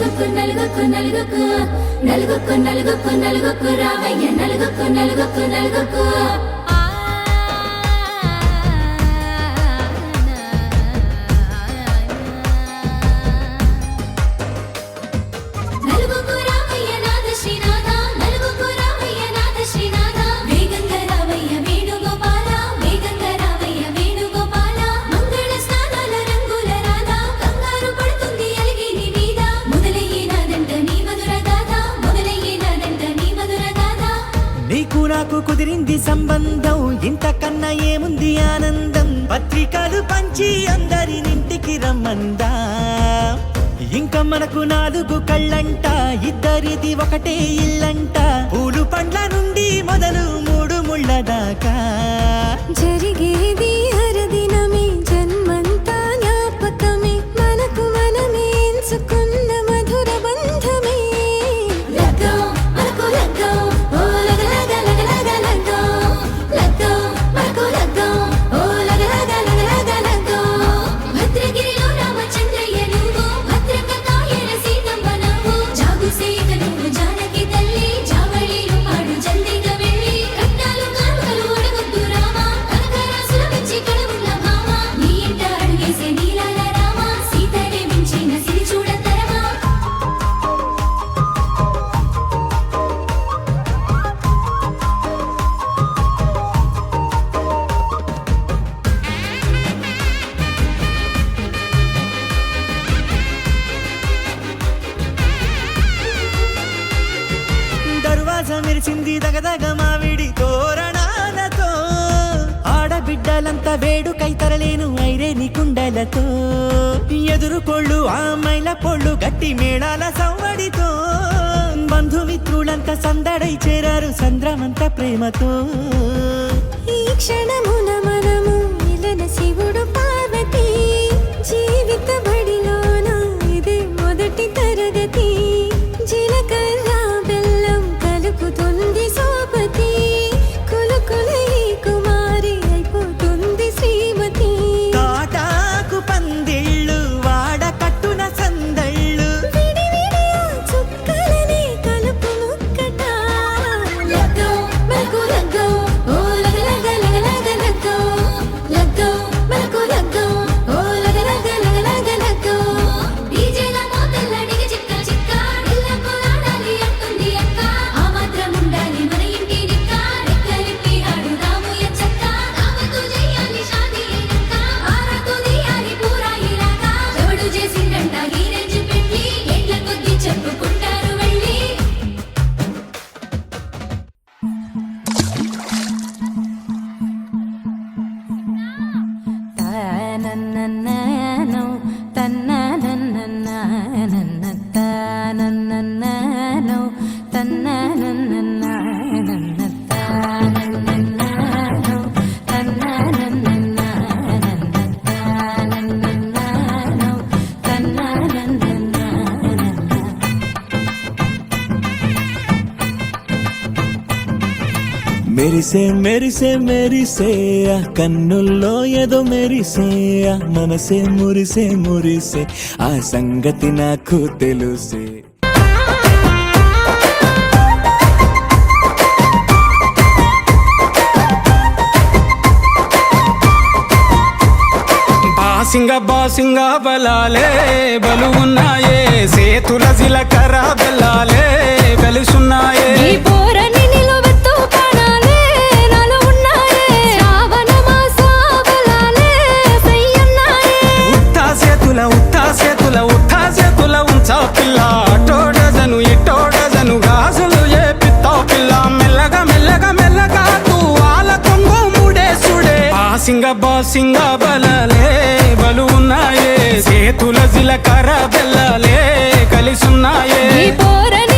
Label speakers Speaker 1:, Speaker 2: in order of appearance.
Speaker 1: నలుగుకు నలుగుకు నలుగుకు నలుగుకు నలుగుకు నలుగుకు రావయ్య నలుగుకు నలుగుకు నలుగుకు
Speaker 2: నీకు నాకు కుదిరింది సంబంధం ఇంతకన్నా ఏముంది ఆనందం పత్రికలు పంచి అందరినింటికి రమ్మందా ఇంకా మనకు 4 కళ్ళంట ఇద్దరిది ఒకటే ఇల్లంట పూలు పండ్ల నుండి మొదలు 3 ముళ్ళ దాకా
Speaker 3: జరిగేది హరదినమే జన్మంతా జ్ఞాపకమే మనకు మనమే ఎంచుకున్న మధుర బంధమే
Speaker 1: లగ్గం మనకు లగ్గం ఓ లగ లగ లగ లగ లగ్గం లగ్గం మనకు లగ్గం ఓ లగ లగ లగ లగ లగ్గం భద్రగిరిలో రామచంద్రయ్య నువ్వు భద్రంగా కాయల సీతమ్మ నువ్వు జాగు సేక నువ్వు జానకి తల్లి జావళీలు పాడు జల్దిగా వెళ్ళి కట్నాలు కానుకలు అడగొద్దు రామా కనకరాసుల మెచ్చి కడవుల భామ నీ ఇంట అడుగేసే నీలాల రామ సీతనే మించిన సిరి చూడతరమా
Speaker 2: దర్వాజ మెరిసింది దగదగ మావిడి తోరణాలతో ఆడబిడ్డలంతా వేడుకై తరలేను ఐరేని కుండలతో ఎదురుకోళ్ళు ఆ మైల పొళ్ళు గట్టి మేళాల సవ్వడితో బంధుమిత్రులంతా సందడై చేరారు సంద్రమంత ప్రేమతో
Speaker 3: ఈ క్షణమున మనము ఇలన శివుడు పార్వతి జీవిత బడిలోన ఇదే మొదటి తరగతి జీలకర్ర బెల్లం కలుపుతుంది సోపతి కులుకులై కుమారి అయిపోతుంది శ్రీమతి
Speaker 2: తాటాకు పందిళ్ళు వాడ కట్టున సందళ్ళు
Speaker 3: విడివిడియా చుక్కలనే కలుపు ముక్కట
Speaker 1: లగ్గం మనకు లగ్గం ఓ లగ లగ లగ లగ లగ్గం లగ్గం మనకు లగ్గం ఓ లగ లగ లగ లగ లగ్గం డీజేల మోతల్ల డిగ చిక్క చిక్క ఇళ్ళకు ఆడాలి అంటుంది అక్క ఆ మాత్రం ఉండాలి మన ఇంటి నిక్క రెక్కలిప్పి ఆడు రాము ఎచ్చక్క దావతు చేయాలి షాదీ అయినక్క ఆరాకు తీయాలి పూరాయిలాక ఎవడు చేసిండంట ఈ రేంజ్ పెట్టి ఎడ్ల కొద్ది చెప్పుకుంటారు వెళ్ళి
Speaker 3: తానన్నన్ననో తన్ననన్నననన్న తానన్నన్ననో తన్ననన్నననన్న తానన్నన్ననో తన్ననన్నననన్న తానన్నన్ననో తన్ననన్నననన్న
Speaker 2: మెరిసే మెరిసే మెరిసే ఆ కన్నుల్లో ఏదో మెరిసే ఆ మనసే మురిసే మురిసే ఆ సంగతి నాకు తెలుసే
Speaker 4: బాసింగ బలాలే బలుగున్నాయే సేతుల జిలకర బెల్లాలే వెలుసున్నాయే
Speaker 3: ఈ పోరని నిలువెత్తు ప్రాణాలే నాలో ఉన్నాయే శ్రావణ మాస బలాలే సయ్యన్నాయే
Speaker 4: ఉత్తా సేతుల ఉంచా పిల్ల అటోడజను ఇటోడజను గాజులు ఏ పిత్తావు పిల్ల మెల్లగా మెల్లగా మెల్లగా తూ ఆల కొంగు ముడేసుడే బాసింగ బలాలే బలు ఉన్నాయే సేతుల జిలకర బెల్లాలే కలిసున్నాయే
Speaker 3: ఈ పోరని